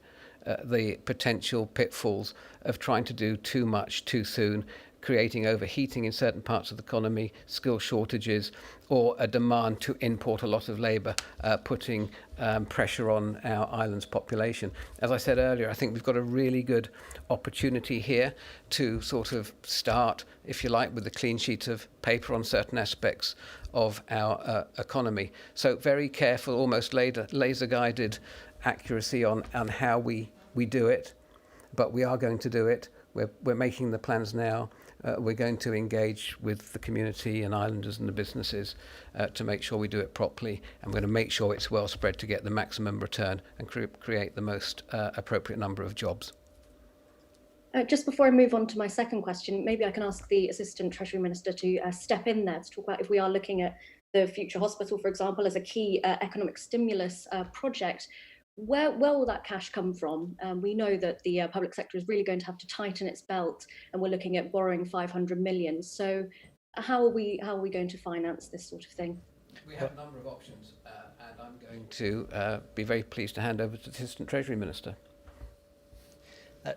the potential pitfalls of trying to do too much too soon, creating overheating in certain parts of the economy, skill shortages, or a demand to import a lot of labour, putting pressure on our island's population. As I said earlier, I think we've got a really good opportunity here to sort of start, if you like, with a clean sheet of paper on certain aspects of our economy. So very careful, almost laser-guided accuracy on how we do it, but we are going to do it. We're making the plans now. We're going to engage with the community and islanders and the businesses to make sure we do it properly. And we're going to make sure it's well spread to get the maximum return and create the most appropriate number of jobs. Just before I move on to my second question, maybe I can ask the Assistant Treasury Minister to step in there to talk about if we are looking at the future hospital, for example, as a key economic stimulus project. Where will that cash come from? We know that the public sector is really going to have to tighten its belt, and we're looking at borrowing 500 million. So how are we going to finance this sort of thing? We have a number of options, and I'm going to be very pleased to hand over to the Assistant Treasury Minister.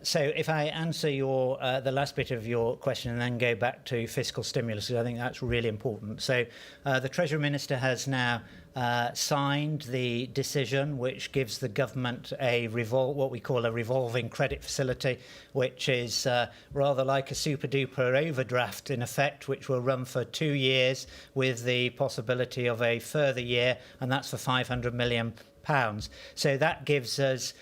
So if I answer the last bit of your question and then go back to fiscal stimulus, I think that's really important. So the Treasury Minister has now signed the decision which gives the government what we call a revolving credit facility, which is rather like a super-duper overdraft in effect, which will run for 2 years with the possibility of a further year, and that's for £500 million. So that gives us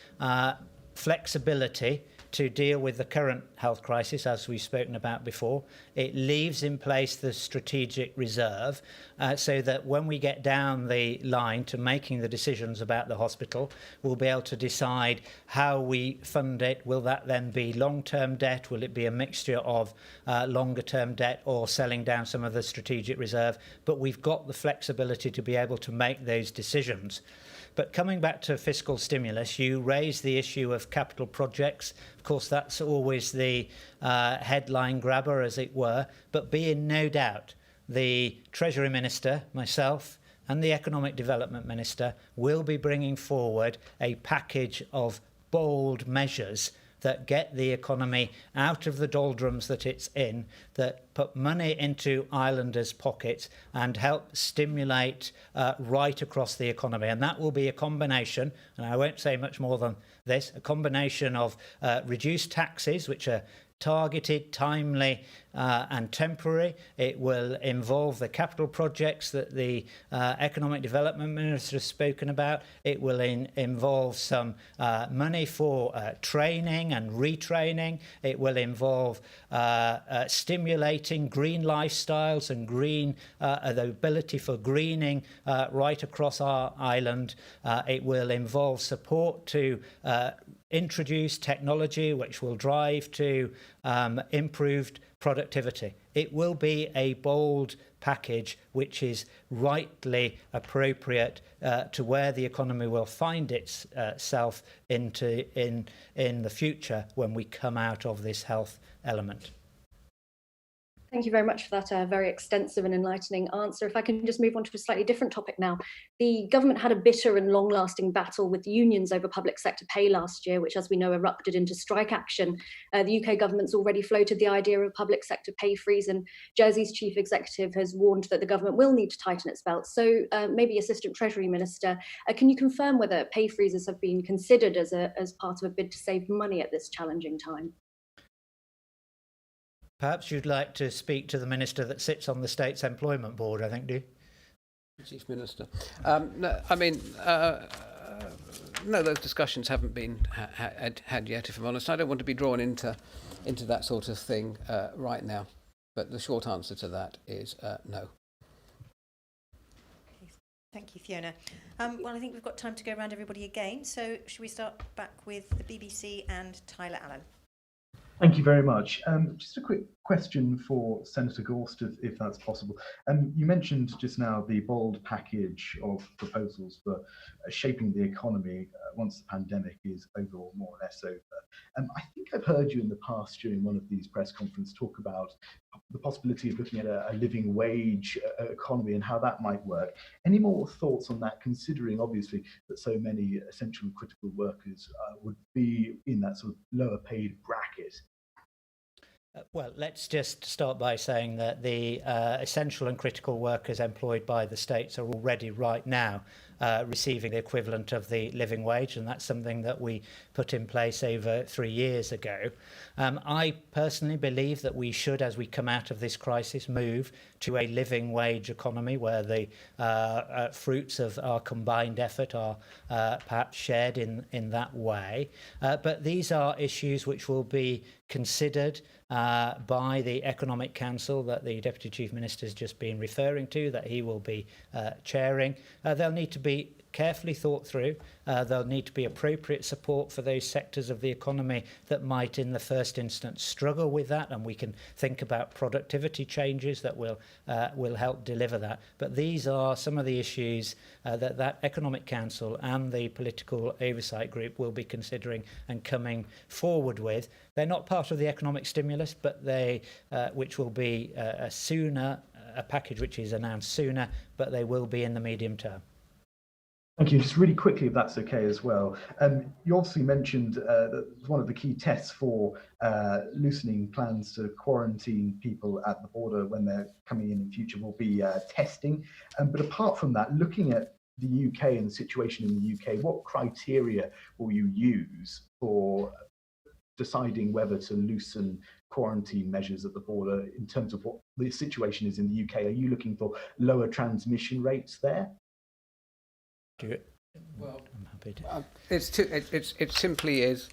flexibility to deal with the current health crisis, as we've spoken about before. It leaves in place the strategic reserve so that when we get down the line to making the decisions about the hospital, we'll be able to decide how we fund it. Will that then be long-term debt? Will it be a mixture of longer-term debt or selling down some of the strategic reserve? But we've got the flexibility to be able to make those decisions. But coming back to fiscal stimulus, you raised the issue of capital projects. Of course, that's always the headline grabber, as it were. But be in no doubt, the Treasury Minister, myself, and the Economic Development Minister will be bringing forward a package of bold measures that get the economy out of the doldrums that it's in, that put money into islanders' pockets and help stimulate right across the economy. And that will be a combination, and I won't say much more than this, a combination of reduced taxes, which are targeted, timely and temporary. It will involve the capital projects that the Economic Development Minister has spoken about. It will involve some money for training and retraining. It will involve stimulating green lifestyles and the ability for greening right across our island. It will involve support to introduce technology which will drive to improved productivity. It will be a bold package which is rightly appropriate to where the economy will find itself in the future when we come out of this health element. Thank you very much for that very extensive and enlightening answer. If I can just move on to a slightly different topic now. The government had a bitter and long-lasting battle with unions over public sector pay last year, which, as we know, erupted into strike action. The UK government's already floated the idea of a public sector pay freeze, and Jersey's chief executive has warned that the government will need to tighten its belt. So maybe Assistant Treasury Minister, can you confirm whether pay freezes have been considered as part of a bid to save money at this challenging time? Perhaps you'd like to speak to the minister that sits on the State's Employment Board, I think, do you? Chief Minister. No, I mean, no, those discussions haven't been had yet, if I'm honest. I don't want to be drawn into that sort of thing right now. But the short answer to that is no. Thank you, Fiona. Well, I think we've got time to go around everybody again. So should we start back with the BBC and Tyler Allen? Thank you very much. Just a quick question for Senator Gorst, if that's possible. You mentioned just now the bold package of proposals for shaping the economy once the pandemic is over, or more or less over. I think I've heard you in the past during one of these press conferences talk about the possibility of looking at a living wage economy and how that might work. Any more thoughts on that, considering obviously that so many essential and critical workers would be in that sort of lower paid bracket? Well, let's just start by saying that the essential and critical workers employed by the states are already right now receiving the equivalent of the living wage, and that's something that we put in place over 3 years ago. I personally believe that we should, as we come out of this crisis, move to a living wage economy where the fruits of our combined effort are perhaps shared in that way. But these are issues which will be considered by the Economic Council that the Deputy Chief Minister has just been referring to, that he will be chairing. They'll need to be carefully thought through. There'll need to be appropriate support for those sectors of the economy that might in the first instance struggle with that, and we can think about productivity changes that will help deliver that. But these are some of the issues that Economic Council and the Political Oversight Group will be considering and coming forward with. They're not part of the economic stimulus, but which will be a package which is announced sooner, but they will be in the medium term. Thank you. Just really quickly, if that's okay as well. You obviously mentioned that one of the key tests for loosening plans to quarantine people at the border when they're coming in future will be testing. But apart from that, looking at the UK and the situation in the UK, what criteria will you use for deciding whether to loosen quarantine measures at the border in terms of what the situation is in the UK? Are you looking for lower transmission rates there? Well, I'm happy to. It simply is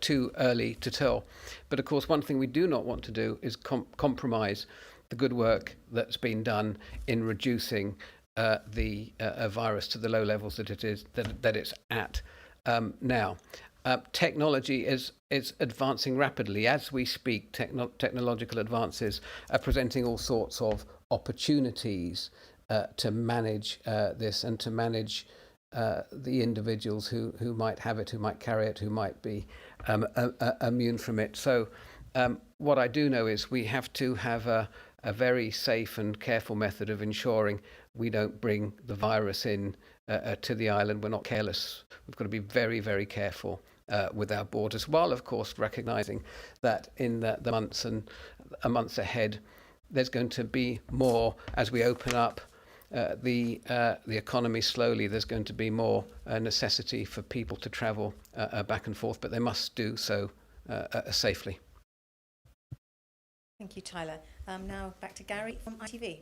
too early to tell. But of course, one thing we do not want to do is compromise the good work that's been done in reducing the virus to the low levels that it's at now. Technology is advancing rapidly as we speak. Technological advances are presenting all sorts of opportunities to manage this and to manage the individuals who might have it, who might carry it, who might be immune from it. So what I do know is we have to have a very safe and careful method of ensuring we don't bring the virus in to the island. We're not careless. We've got to be very, very careful with our borders, while of course recognising that in the months ahead, there's going to be more as we open up the economy slowly. There's going to be more necessity for people to travel back and forth, but they must do so safely. Thank you, Tyler. Now back to Gary from ITV.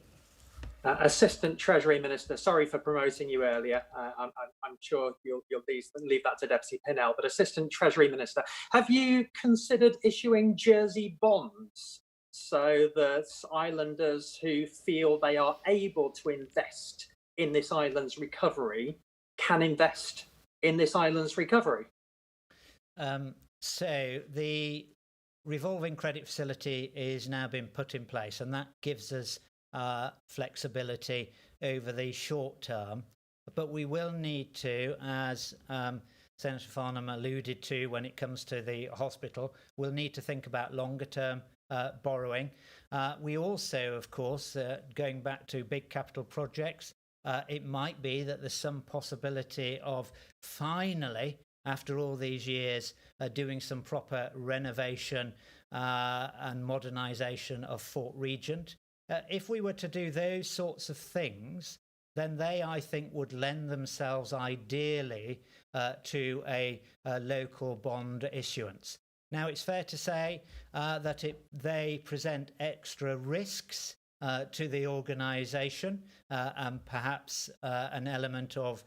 Assistant Treasury Minister, sorry for promoting you earlier. I'm sure you'll leave that to Deputy Pinnell, but Assistant Treasury Minister, have you considered issuing Jersey bonds so that islanders who feel they are able to invest in this island's recovery can invest in this island's recovery? So the revolving credit facility is now been put in place, and that gives us flexibility over the short term. But we will need to, as Senator Farnham alluded to when it comes to the hospital, we'll need to think about longer term borrowing. We also, of course, going back to big capital projects, it might be that there's some possibility of finally, after all these years, doing some proper renovation and modernisation of Fort Regent. If we were to do those sorts of things, then they, I think, would lend themselves ideally to a local bond issuance. Now, it's fair to say that they present extra risks to the organisation and perhaps an element of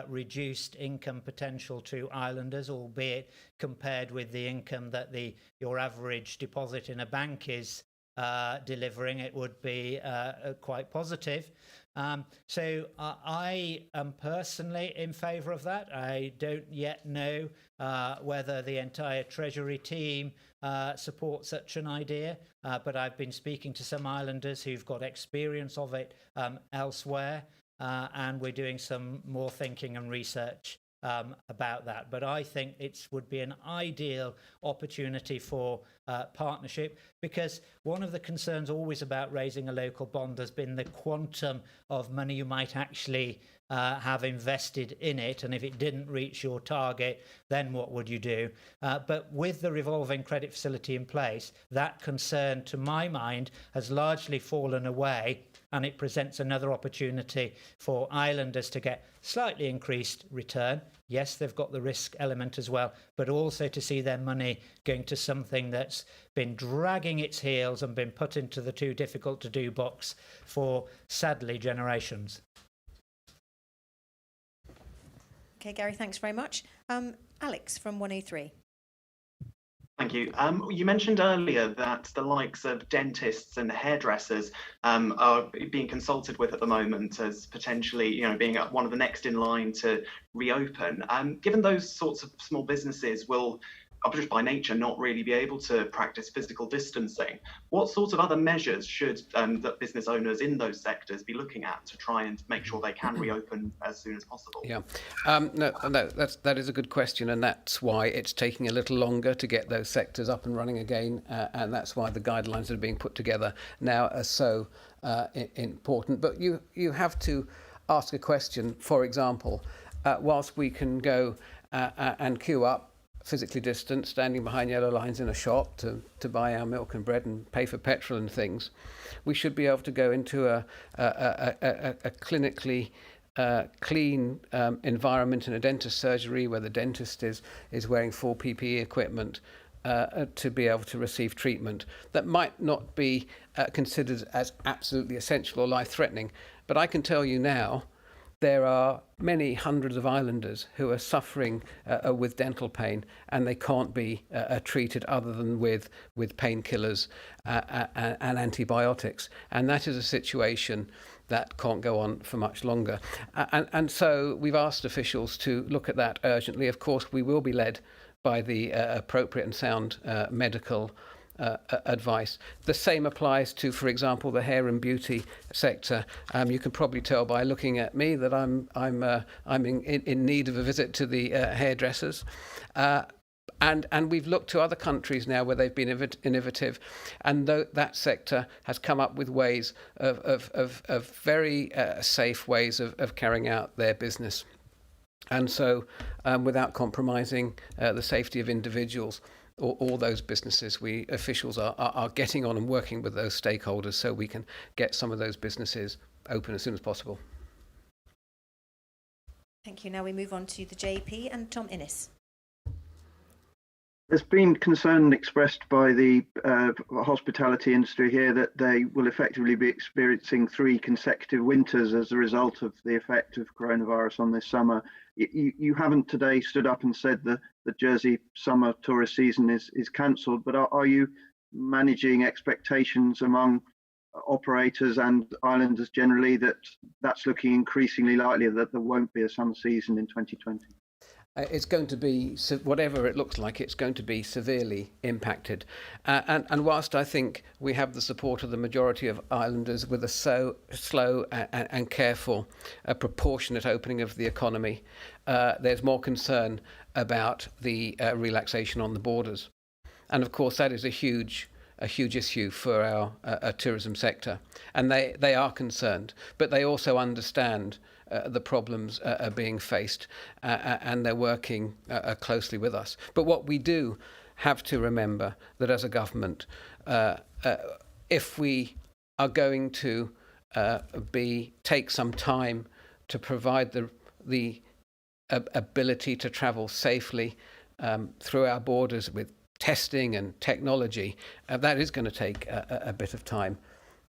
reduced income potential to islanders, albeit compared with the income that your average deposit in a bank is delivering, it would be quite positive. So I am personally in favour of that. I don't yet know whether the entire Treasury team supports such an idea, but I've been speaking to some islanders who've got experience of it elsewhere, and we're doing some more thinking and research about that. But I think it would be an ideal opportunity for partnership, because one of the concerns always about raising a local bond has been the quantum of money you might actually have invested in it, and if it didn't reach your target, then what would you do? But with the revolving credit facility in place, that concern, to my mind, has largely fallen away, and it presents another opportunity for islanders to get slightly increased return. Yes, they've got the risk element as well, but also to see their money going to something that's been dragging its heels and been put into the too difficult to do box for, sadly, generations. Okay, Gary, thanks very much. Alex from 103. Thank you. You mentioned earlier that the likes of dentists and hairdressers are being consulted with at the moment as potentially, being one of the next in line to reopen. Given those sorts of small businesses will, just by nature, not really be able to practice physical distancing, what sorts of other measures should the business owners in those sectors be looking at to try and make sure they can reopen as soon as possible? Yeah, that is a good question, and that's why it's taking a little longer to get those sectors up and running again, and that's why the guidelines that are being put together now are so important. But you have to ask a question. For example, whilst we can go and queue up, physically distant, standing behind yellow lines in a shop to buy our milk and bread and pay for petrol and things, we should be able to go into a clinically clean environment in a dentist surgery where the dentist is wearing full PPE equipment to be able to receive treatment that might not be considered as absolutely essential or life-threatening. But I can tell you now, there are many hundreds of islanders who are suffering with dental pain, and they can't be treated other than with painkillers and antibiotics. And that is a situation that can't go on for much longer. And so we've asked officials to look at that urgently. Of course, we will be led by the appropriate and sound medical advice. The same applies to, for example, the hair and beauty sector. You can probably tell by looking at me that I'm in need of a visit to the hairdressers. And we've looked to other countries now where they've been innovative, and that sector has come up with ways of very safe ways of carrying out their business. And so, without compromising the safety of individuals, all those businesses, we officials are getting on and working with those stakeholders so we can get some of those businesses open as soon as possible. Thank you. Now we move on to the JP and Tom Innes. There's been concern expressed by the hospitality industry here that they will effectively be experiencing 3 consecutive winters as a result of the effect of coronavirus on this summer. You haven't today stood up and said the Jersey summer tourist season is cancelled, but are you managing expectations among operators and islanders generally that that's looking increasingly likely that there won't be a summer season in 2020? It's going to be, whatever it looks like, it's going to be severely impacted. And whilst I think we have the support of the majority of islanders with a slow and careful, proportionate opening of the economy, there's more concern about the relaxation on the borders. And of course, that is a huge issue for our tourism sector. And they are concerned, but they also understand the problems are being faced, and they're working closely with us. But what we do have to remember that as a government, if we are going to take some time to provide the ability to travel safely through our borders with testing and technology, that is going to take a bit of time.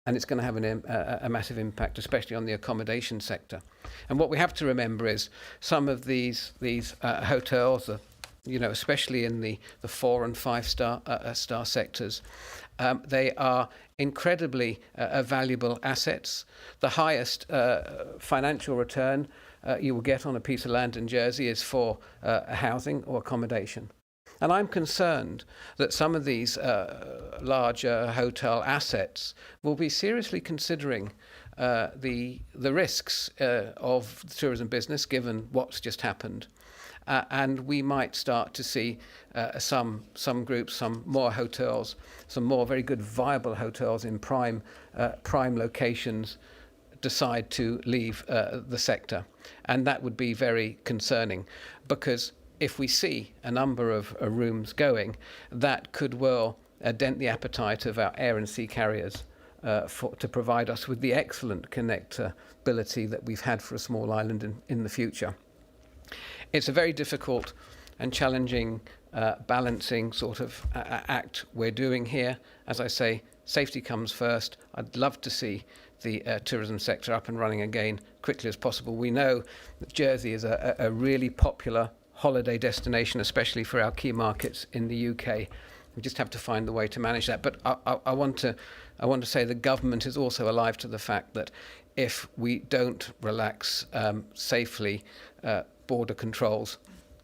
And it's going to have a massive impact, especially on the accommodation sector. And what we have to remember is some of these hotels, especially in the 4 and 5 star sectors, they are incredibly valuable assets. The highest financial return you will get on a piece of land in Jersey is for housing or accommodation. And I'm concerned that some of these larger hotel assets will be seriously considering the risks of the tourism business, given what's just happened. And we might start to see some groups, some more hotels, some more very good viable hotels in prime locations decide to leave the sector. And that would be very concerning, because if we see a number of rooms going, that could well dent the appetite of our air and sea carriers to provide us with the excellent connectability that we've had for a small island in the future. It's a very difficult and challenging balancing sort of act we're doing here. As I say, safety comes first. I'd love to see the tourism sector up and running again quickly as possible. We know that Jersey is a really popular holiday destination, especially for our key markets in the UK. We just have to find the way to manage that. But I want to say the government is also alive to the fact that if we don't relax safely border controls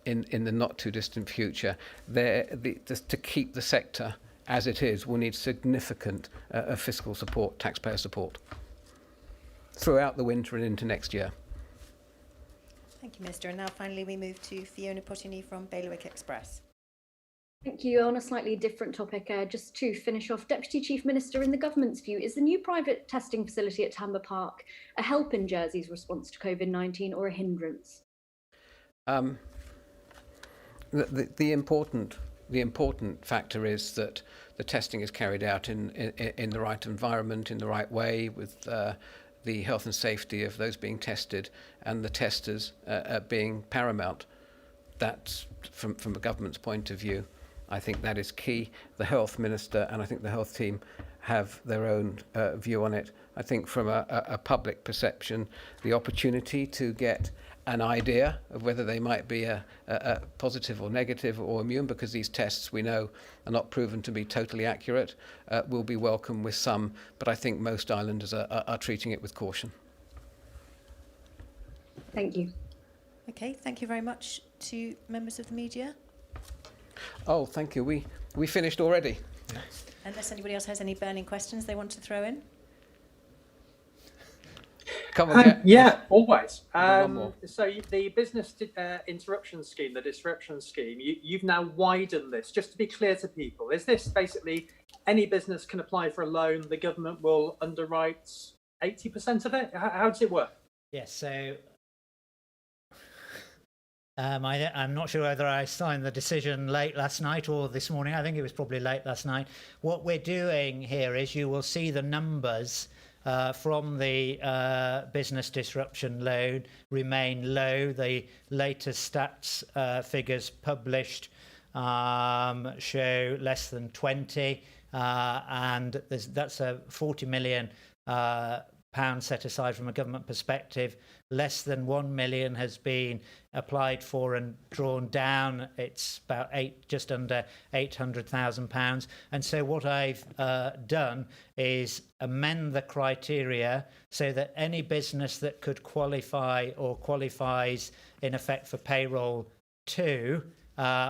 in the not too distant future, to keep the sector as it is, we'll need significant fiscal support, taxpayer support, throughout the winter and into next year. Thank you, Minister. And now finally we move to Fiona Potini from Bailiwick Express. Thank you. On a slightly different topic, just to finish off, Deputy Chief Minister, in the government's view, is the new private testing facility at Tamber Park a help in Jersey's response to Covid-19 or a hindrance? The important factor is that the testing is carried out in the right environment, in the right way, with the health and safety of those being tested and the testers being paramount. That's from a government's point of view. I think that is key. The health minister and I think the health team have their own view on it. I think from a public perception, the opportunity to get an idea of whether they might be a positive or negative or immune, because these tests we know are not proven to be totally accurate, will be welcome with some, but I think most islanders are treating it with caution. Thank you. Okay, thank you very much to members of the media. Oh, thank you. We finished already. Unless anybody else has any burning questions they want to throw in. Come on, yeah, always. One more. So the business interruption scheme, the disruption scheme, you've now widened this. Just to be clear to people, is this basically any business can apply for a loan, the government will underwrite 80% of it? How does it work? Yes, so I'm not sure whether I signed the decision late last night or this morning. I think it was probably late last night. What we're doing here is you will see the numbers from the business disruption loan remain low. The latest stats figures published show less than 20, and that's a 40 million pounds set aside from a government perspective. Less than 1 million has been applied for and drawn down. It's about just under £800,000. And so what I've done is amend the criteria so that any business that could qualify or qualifies in effect for payroll 2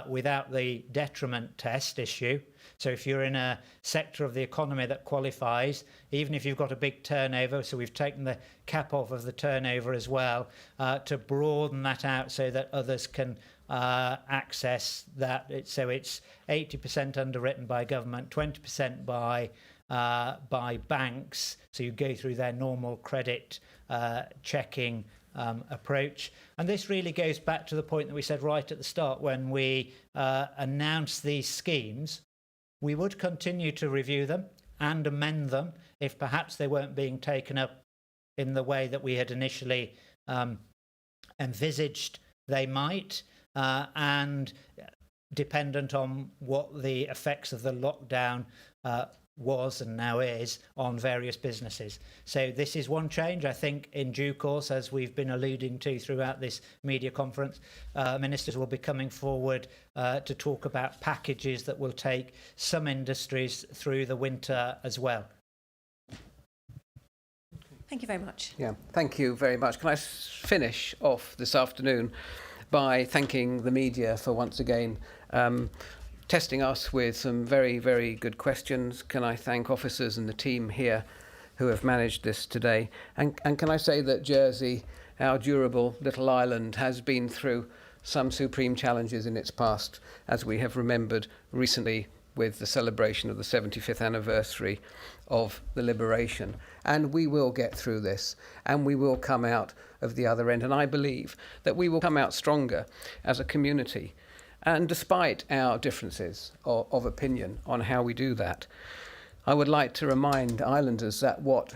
without the detriment test issue. So if you're in a sector of the economy that qualifies, even if you've got a big turnover, so we've taken the cap off of the turnover as well, to broaden that out so that others can access that. So it's 80% underwritten by government, 20% by banks. So you go through their normal credit checking approach. And this really goes back to the point that we said right at the start when we announced these schemes. We would continue to review them and amend them if perhaps they weren't being taken up in the way that we had initially envisaged they might, and dependent on what the effects of the lockdown was and now is on various businesses. So this is one change. I think in due course, as we've been alluding to throughout this media conference, ministers will be coming forward to talk about packages that will take some industries through the winter as well. Thank you very much. Yeah, thank you very much. Can I finish off this afternoon by thanking the media for once again testing us with some very, very good questions. Can I thank officers and the team here who have managed this today? And can I say that Jersey, our durable little island, has been through some supreme challenges in its past, as we have remembered recently with the celebration of the 75th anniversary of the liberation. And we will get through this, and we will come out of the other end. And I believe that we will come out stronger as a community. And despite our differences of opinion on how we do that, I would like to remind islanders that what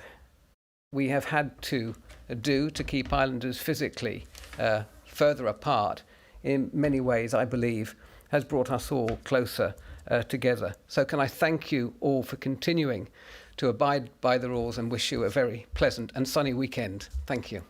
we have had to do to keep islanders physically further apart, in many ways, I believe, has brought us all closer together. So can I thank you all for continuing to abide by the rules and wish you a very pleasant and sunny weekend. Thank you.